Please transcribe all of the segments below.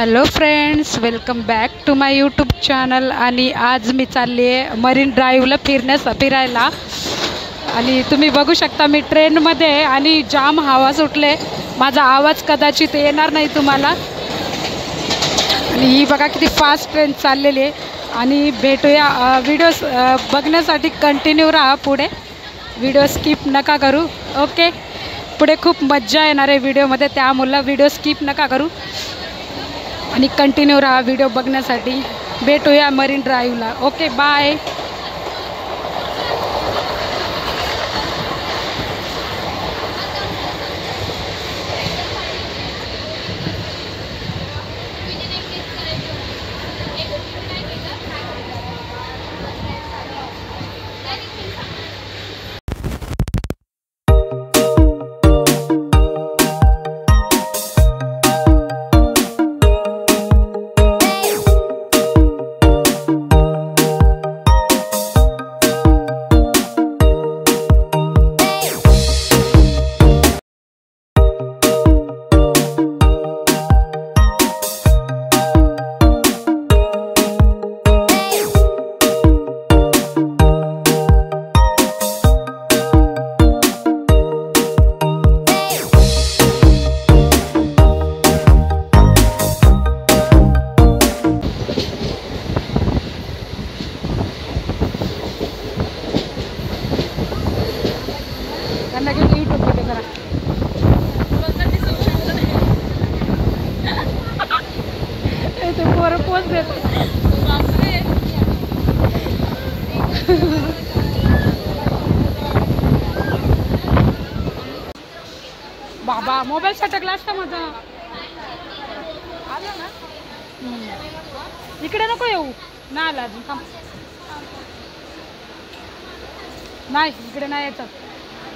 Hello friends, welcome back to my YouTube channel. आणि आज मी चालली आहे मरीन ड्राईव्हला फिरायला. आणि तुम्ही बघू शकता मी ट्रेनमध्ये आहे आणि जाम हवा सुटले. माझा आवाज कदाचित येणार नाही तुम्हाला. आणि ही बघा किती फास्ट ट्रेन चाललेली आहे. आणि भेटूया व्हिडिओज बघण्यासाठी कंटिन्यू राहा. पुढे व्हिडिओ स्किप नका करू. ओके, पुढे खूप मज्जा येणार आहे व्हिडिओमध्ये, त्यामुळे व्हिडिओ स्किप नका करू आणि कंटिन्यू राहा व्हिडिओ बघण्यासाठी. भेटूया मरीन ड्राईव्हला. Okay, bye. बाबा मोबाईल सटकला असता माझा. आला ना इकडे, नको येऊ ना. आला अजून थांब. नाही इकडे नाही यायचं.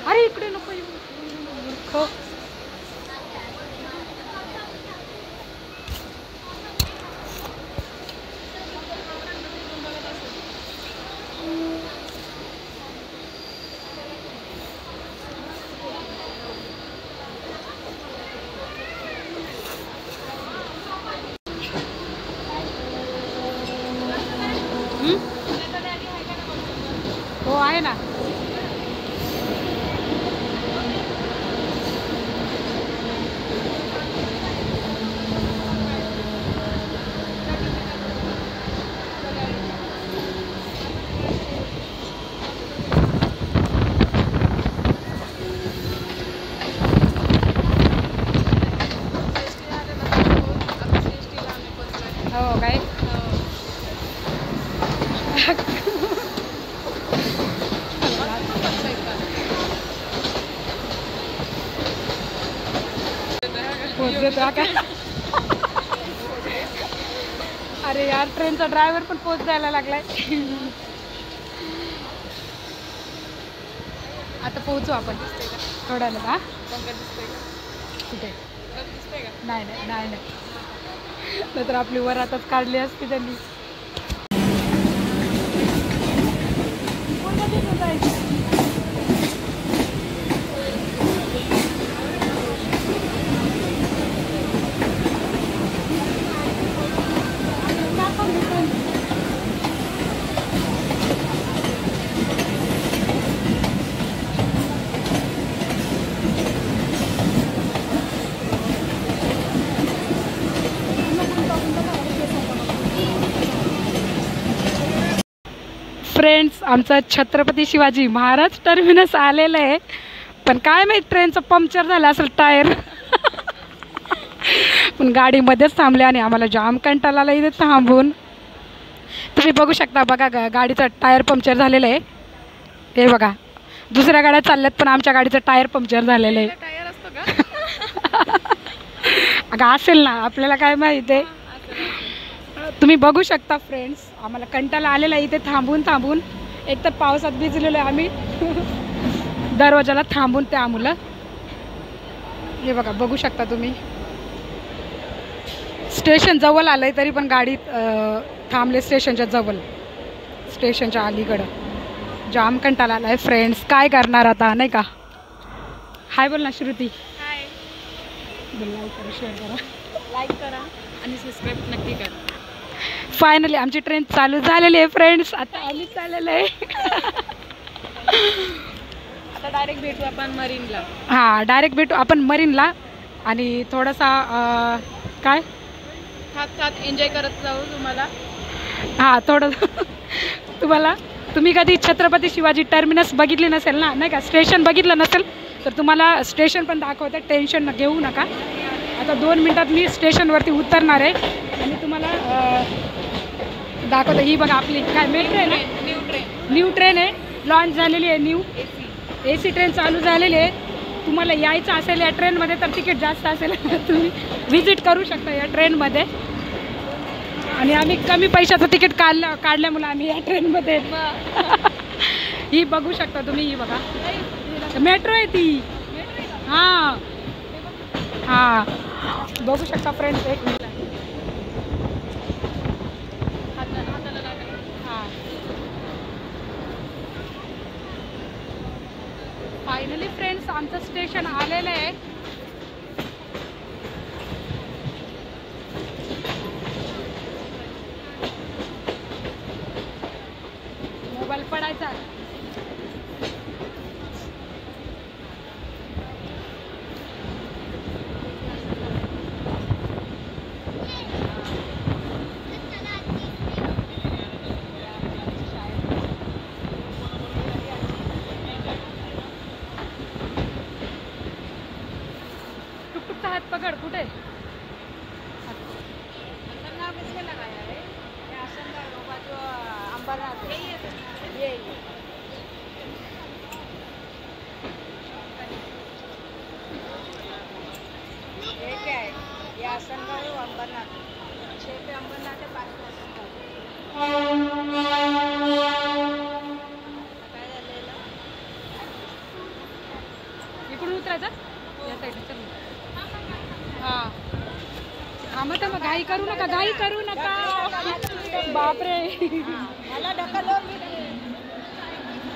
अरे इकडे नको येऊ. हो आहे ना. हो काय. अरे यार, ट्रेनचा ड्रायव्हर पण पोच द्यायला लागलाय. आता पोहोचू आपण थोड्या ना. हा कुठे? नाही नाही नाही नाही, तर आपली वरातच काढली असती त्यांनी. फ्रेंड्स, आमचा छत्रपती शिवाजी महाराज टर्मिनस आलेलं आहे. पण काय माहीत, ट्रेनचं पंक्चर झालं असेल टायर. पण गाडीमध्येच थांबले आणि आम्हाला जाम कंटाळा आला इथे थांबून. तुम्ही बघू शकता, बघा गाडीचं टायर पंक्चर झालेलं आहे. हे बघा, दुसऱ्या गाड्या चालल्यात पण आमच्या गाडीचं टायर पंक्चर झालेलं आहे. टायर असतो का? अगं असेल ना, आपल्याला काय माहिती आहे. तुम्ही बघू शकता फ्रेंड्स, आम्हाला कंटाळा आलेला आहे इथे थांबून. एक तर पावसात भिजलेलो आहे आम्ही. दरवाजाला थांबून त्यामुळं. हे बघा, बघू शकता तुम्ही, स्टेशन जवळ आलं आहे तरी पण गाडी थांबले स्टेशनच्या जवळ, स्टेशनच्या अलीकडं. जाम कंटाळा आला आहे फ्रेंड्स, काय करणार आता, नाही का. हाय बोल ना श्रुती. हाय. लाईक करा, शेअर करा. लाईक करा आणि सबस्क्राईब नक्की करा. फायनली आमची ट्रेन चालू झालेली आहे फ्रेंड्स. आता आम्ही चाललेलो आहे. आता डायरेक्ट भेटू आपण मरीनला. हां डायरेक्ट भेटू आपण मरीनला. आणि थोडासा काय खात एन्जॉय करत जाऊ तुम्हाला. हां थोडं तुम्ही कधी छत्रपती शिवाजी टर्मिनस बघितली नसेल ना, नाही का, स्टेशन बघितलं नसेल तर तुम्हाला स्टेशन पण दाखवते. टेन्शन घेऊ नका. आता 2 मिनटात मी स्टेशनवरती उतरणार आहे आणि तुम्हाला दाखवते. ही बघा आपली काय मेट्रो आहे ना, न्यू ट्रेन आहे. लॉन्च झालेली आहे. न्यू AC ट्रेन चालू झालेली आहे. तुम्हाला यायचं असेल या ट्रेनमध्ये तर तिकीट जास्त असेल तुम्ही व्हिजिट करू शकता या ट्रेनमध्ये. आणि आम्ही कमी पैशाचं तिकीट काढल्यामुळे आम्ही या ट्रेनमध्ये ही बघू शकता तुम्ही. ही बघा मेट्रो आहे ती. हां हां बघू शकता फ्रेंड्स. एक मिनिट. हां फायनली फ्रेंड्स आमचं स्टेशन आलेलं आहे. मोबाईल पडायचा. टुकटुकचा हात पकड. कुठे इकडून उतरायचं या साईडला. हां थांबत मग. घाई करू नका, घाई करू नका. बापरे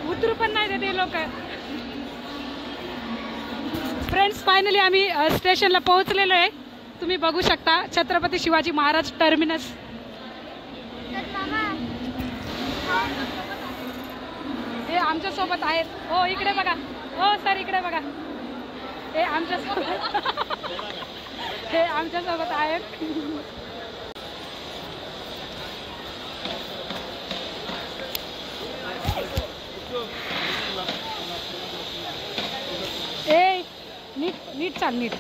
उतरू पण नाही देते लोक. फ्रेंड्स फायनली आम्ही स्टेशनला पोहोचलेलो आहे. तुम्ही बघू शकता छत्रपती शिवाजी महाराज टर्मिनस. हे आमच्यासोबत आहेत. हो इकडे बघा. हो सर इकडे बघा. हे आमच्यासोबत आहेत. ए नीट चाल नीट.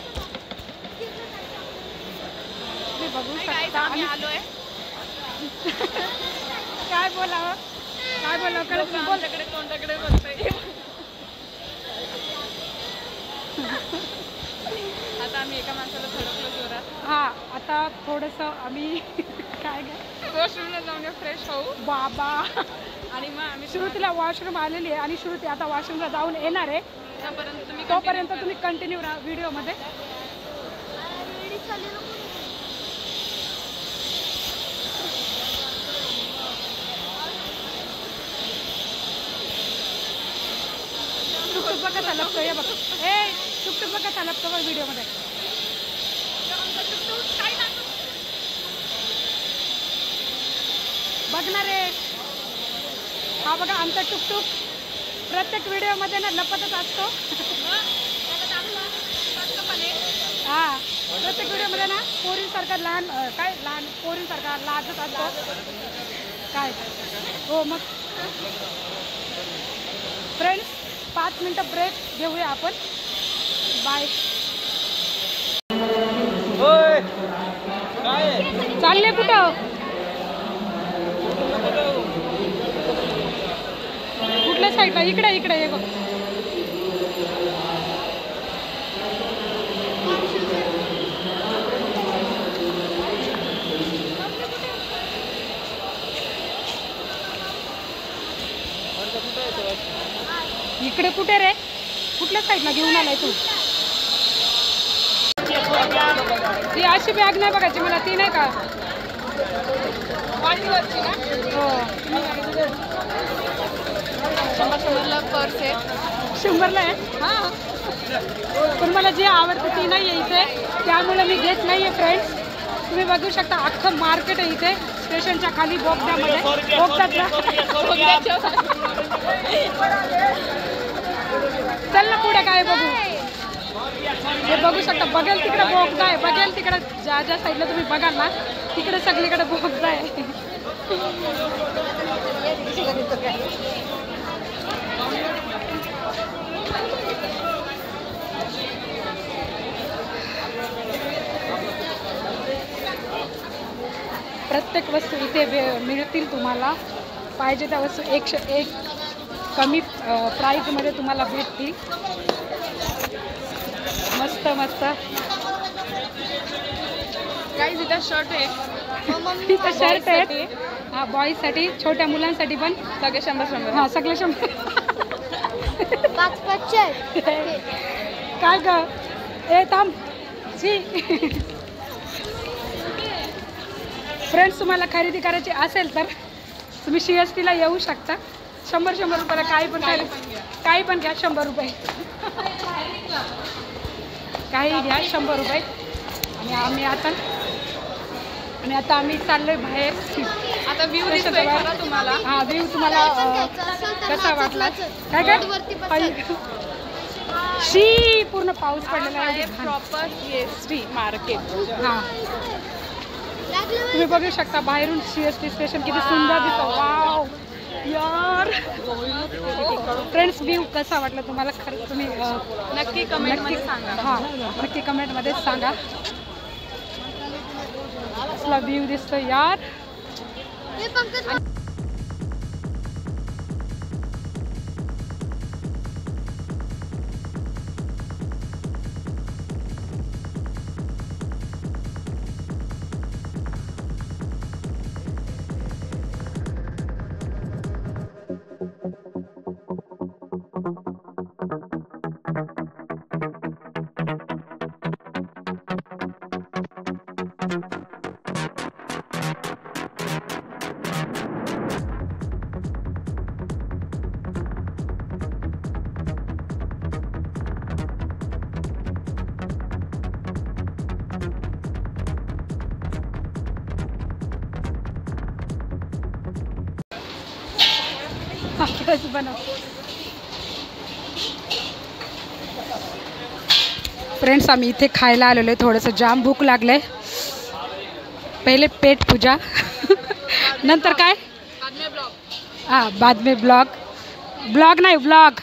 बघू शकता आम्ही आलोय. काय बोलावं कळत नाही. तोंडाकडे बघतोय. आता आम्ही एका माणसाला थडकलो जोरात. हां आता थोडंसं आम्ही काय वॉशरूमला जाऊन फ्रेश होऊ बाबा. आणि मग आम्ही श्रुतीला वॉशरूम आलेली आहे आणि श्रुती आता वॉशरूमला जाऊन येणार आहे. तोपर्यंत तुम्ही कंटिन्यू राहा व्हिडिओमध्ये. टुकटुक बघा चालपतो. हे बघ टुकटुक बघा चालपतो बघ व्हिडिओमध्ये. बघणार आहे. हा बघा आमचा टुकटुक प्रत्येक व्हिडिओमध्ये ना लपतच असतो. हां प्रत्येक व्हिडिओमध्ये ना पोरींसारखा लहान पोरींसारखा लाजत असतो काय. हो मग फ्रेंड्स 5 मिनटं ब्रेक घेऊया आपण. बाय. चालले कुठं? कुठल्या साईडला? इकडे ये बघ. इकडे कुठे रे? कुठल्या साईडला घेऊन आलाय तू? ती अशी बॅग नाही बघायची मला. ती नाही का वाटीवरची ना? हो 100ला पर्स आहे. 100ला आहे. हां पण मला जी आवडते ती नाही आहे इथे, त्यामुळे मी घेत नाही आहे फ्रेंड्स. तुम्ही बघू शकता अख्खं मार्केट आहे इथे स्टेशनच्या खाली बोगद्यामध्ये चल ना पुढे काय बघू हे बघू शकता बघेल तिकडे बोगदा आहे बघेल तिकडे ज्या ज्या साईडला तुम्ही बघाल ना तिकडे सगळीकडे बोगदा आहे प्रत्येक वस्तू इथे मिळतील तुम्हाला पाहिजे त्या वस्तू 101 कमी प्राईजमध्ये तुम्हाला भेटतील मस्त मस्त काही तिथं शर्ट आहे तिथं शर्ट आहे हा बॉईजसाठी छोट्या मुलांसाठी पण सगळे 100 हां सगळे 100 5 काय ग ए थांब छी फ्रेंड्स तुम्हाला खरेदी करायची असेल तर तुम्ही CSTला येऊ शकता 100 रुपयाला काही पण घ्या 100 रुपये काही घ्या 100 रुपये आणि आता आम्ही चाललोय बाहेर आता व्ह्यू दिसतोय खरा तुम्हाला हा व्ह्यू तुम्हाला कसा वाटला काय काय शी पूर्ण पाऊस पडलेला आहे प्रॉपर CST मार्केट हा तुम्ही बघू शकता बाहेरून CST स्टेशन किती सुंदर दिसतं वाव यार फ्रेंड्स व्ह्यू कसा वाटला तुम्हाला खरं तुम्ही नक्की कमेंटमध्ये सांगा हां नक्की कमेंटमध्ये सांगा कसला व्ह्यू दिसतो यार बनव फ्रेंड्स आम्ही इथे खायला आलेलो आहे थोडंसं जाम भूक लागले पहिले पेट पूजा नंतर काय हां बाद में ब्लॉग नाही ब्लॉग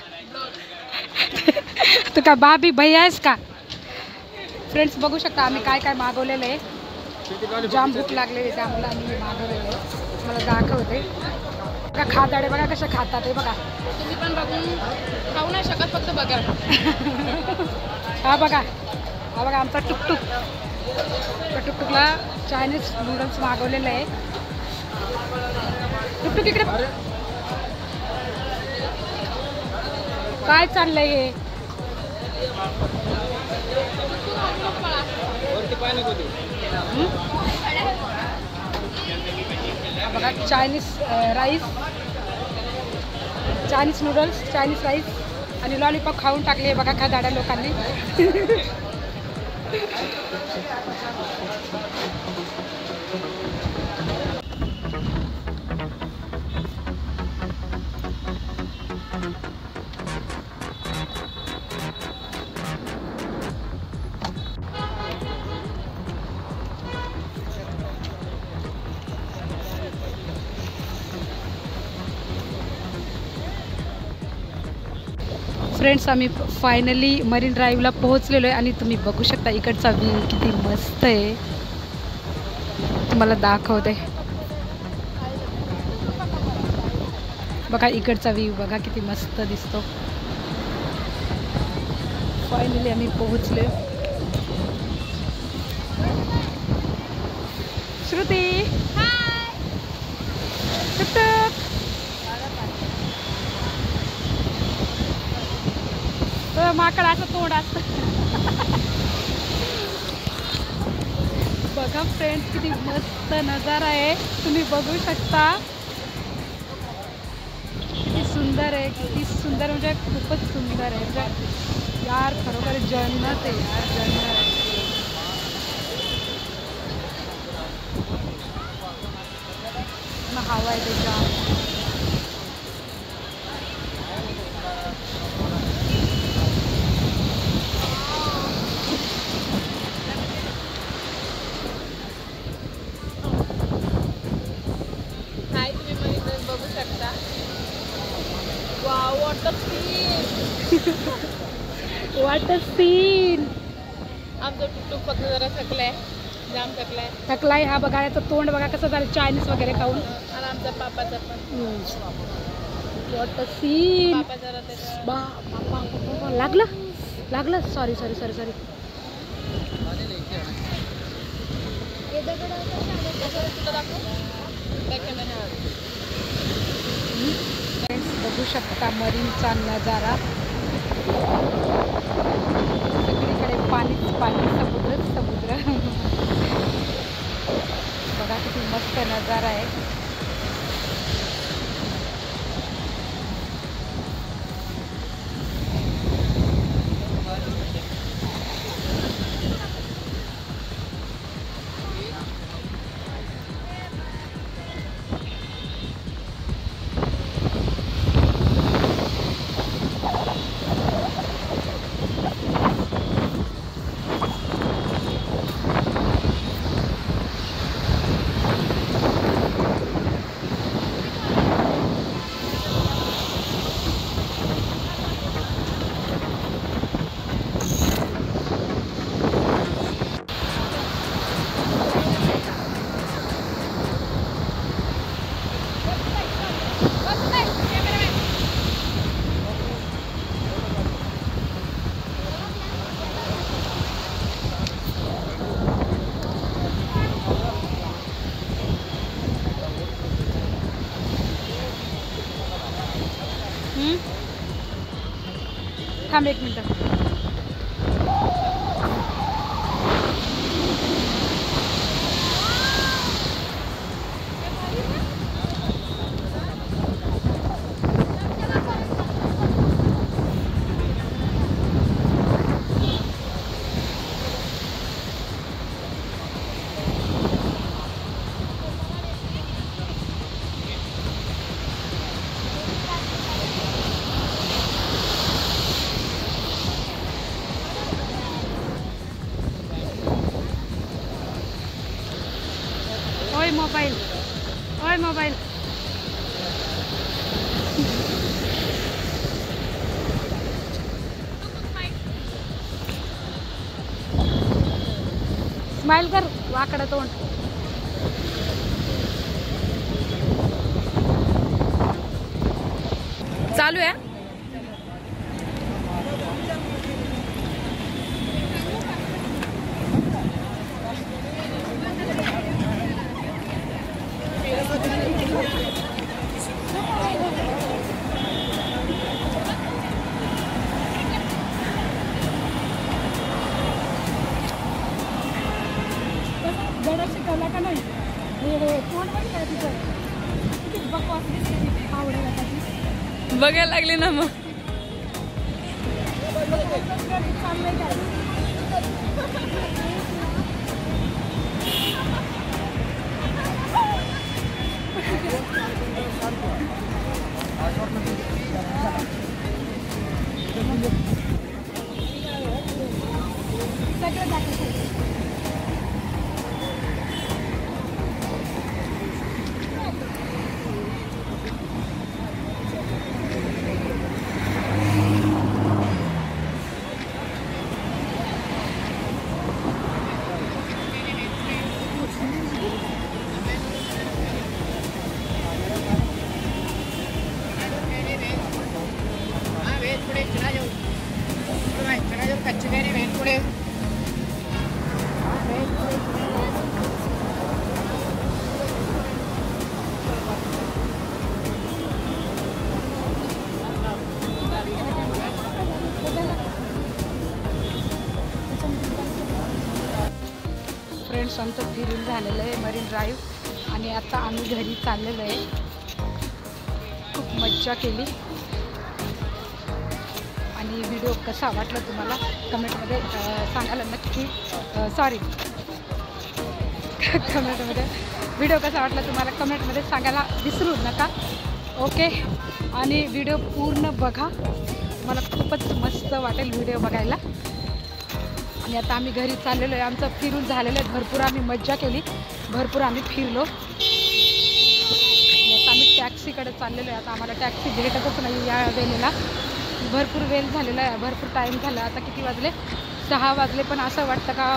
तू का भाभी भैया आहेस का फ्रेंड्स बघू शकता आम्ही काय काय मागवलेलं आहे जाम भूक लागलेली त्यामुळे आम्ही मागवलेलं आहे मला दाखवते बघा खाताडे बघा कशा खातात ते बघा तुम्ही पण बघून खाऊ नाही शकत फक्त बघा हा बघा आमचा टुकटुक त्या टुकटुकला चायनीज नूडल्स मागवलेलं आहे टुकटुक इकडे काय चाललंय हे बघा Chinese rice Chinese noodles Chinese rice आणि लॉलीपॉप खाऊन टाकले बघा खादाड्या लोकांनी फ्रेंड्स आम्ही फायनली मरीन ड्राईव्हला पोहोचलेलो आहे आणि तुम्ही बघू शकता इकडचा व्ह्यू किती मस्त आहे तुम्हाला दाखवते बघा इकडचा व्ह्यू बघा किती मस्त दिसतो फायनली आम्ही पोहोचले श्रुती माकडाचं तोंड असतं बघा फ्रेंड्स किती मस्त नजारा आहे तुम्ही बघू शकता किती सुंदर आहे किती सुंदर म्हणजे खूपच सुंदर आहे म्हणजे यार खरोखर जन्नत आहे यार जन्नत पूर्ण हवा आहे त्याच्या. हाय, तुम्ही मरीन बघू शकता. Wow, water scene. Water scene. आमचं टुकटुक फक्त जरा थकलाय, जाम थकलाय. थकलाय. हा बघा, याचं तोंड बघा कसं झालं चायनीज वगैरे खाऊन. आणि आमचा पापाचा पण. Water scene. पापा जरा त्याच्या बापा लागलं. सॉरी. बघू शकता मरीनचा नजारा. सगळीकडे पाणी, समुद्र. बघा किती मस्त नजारा आहे. थांब 1 मिनिट. ओय मोबाईल. स्माइल कर, वाकडं तोंड. चालू आहे. शिकवला का नाही तोंड पण काय तिचं किती बकवास दिसते आवडायला पाहिजे. बघायला लागले ना मग. चाललंय काय सगळं दाखवतो. फ्रेंड्स, आमचं फिरून झालेलं आहे मरीन ड्राईव्ह आणि आता आम्ही घरी चाललेलो आहे. खूप मज्जा केली आणि व्हिडिओ कसा वाटला तुम्हाला कमेंटमध्ये सांगायला नक्की कमेंटमध्ये व्हिडिओ कसा वाटला तुम्हाला कमेंटमध्ये सांगायला विसरू नका. ओके, आणि व्हिडिओ पूर्ण बघा, मला खूपच मस्त वाटेल व्हिडिओ बघायला. आणि आता आम्ही घरी चाललेलो आहे, आमचं फिरून झालेलं आहे, भरपूर आम्ही मज्जा केली, भरपूर आम्ही फिरलो. आता आम्ही टॅक्सीकडे चाललेलो आहे. आता आम्हाला टॅक्सी भेटतच नाही या वेळेला, भरपूर वेळ झालेला आहे, भरपूर टाईम झाला. आता किती वाजले? 6 वाजले, पण असं वाटतं का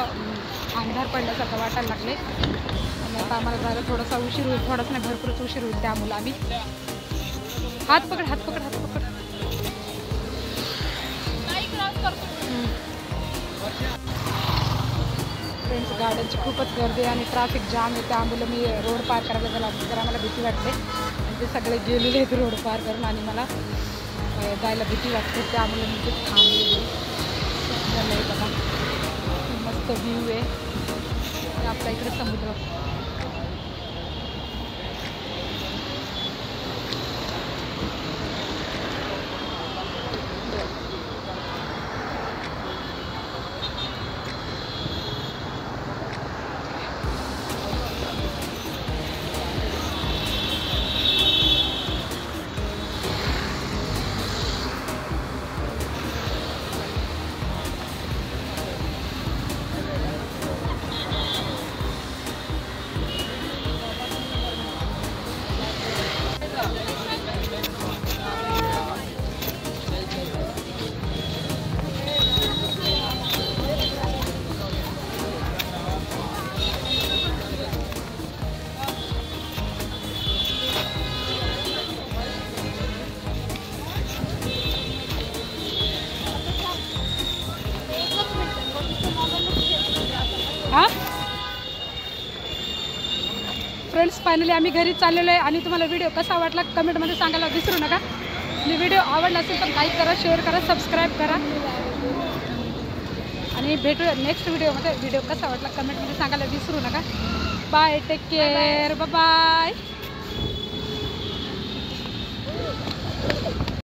अंधार पडल्यासारखं वाटायला लागले. आणि आता आम्हाला जायला थोडासा उशीर होईल, थोडासा नाही भरपूरच उशीर होईल. त्यामुळे आम्ही हात पकड. फ्रेंड्स, गाड्यांची खूपच गर्दी आणि ट्रॅफिक जाम आहे, त्यामुळे मी रोड पार करायला गेला तर आम्हाला भीती वाटते. आणि ते सगळे गेलेले आहेत रोड पार करून आणि मला जायला भीती वाटते, त्यामुळे मी ते थांबलेली. झालं बघा, मस्त व्ह्यू आहे आपल्या इकडे समुद्र. हां फ्रेंड्स, फायनली आम्ही घरी चाललेलो आहे. आणि तुम्हाला व्हिडिओ कसा वाटला कमेंटमध्ये सांगायला विसरू नका. आणि व्हिडिओ आवडला असेल तर लाईक करा, शेअर करा, सबस्क्राईब करा. आणि भेटूया नेक्स्ट व्हिडिओमध्ये. व्हिडिओ कसा वाटला कमेंटमध्ये सांगायला विसरू नका. Bye, take care, bye.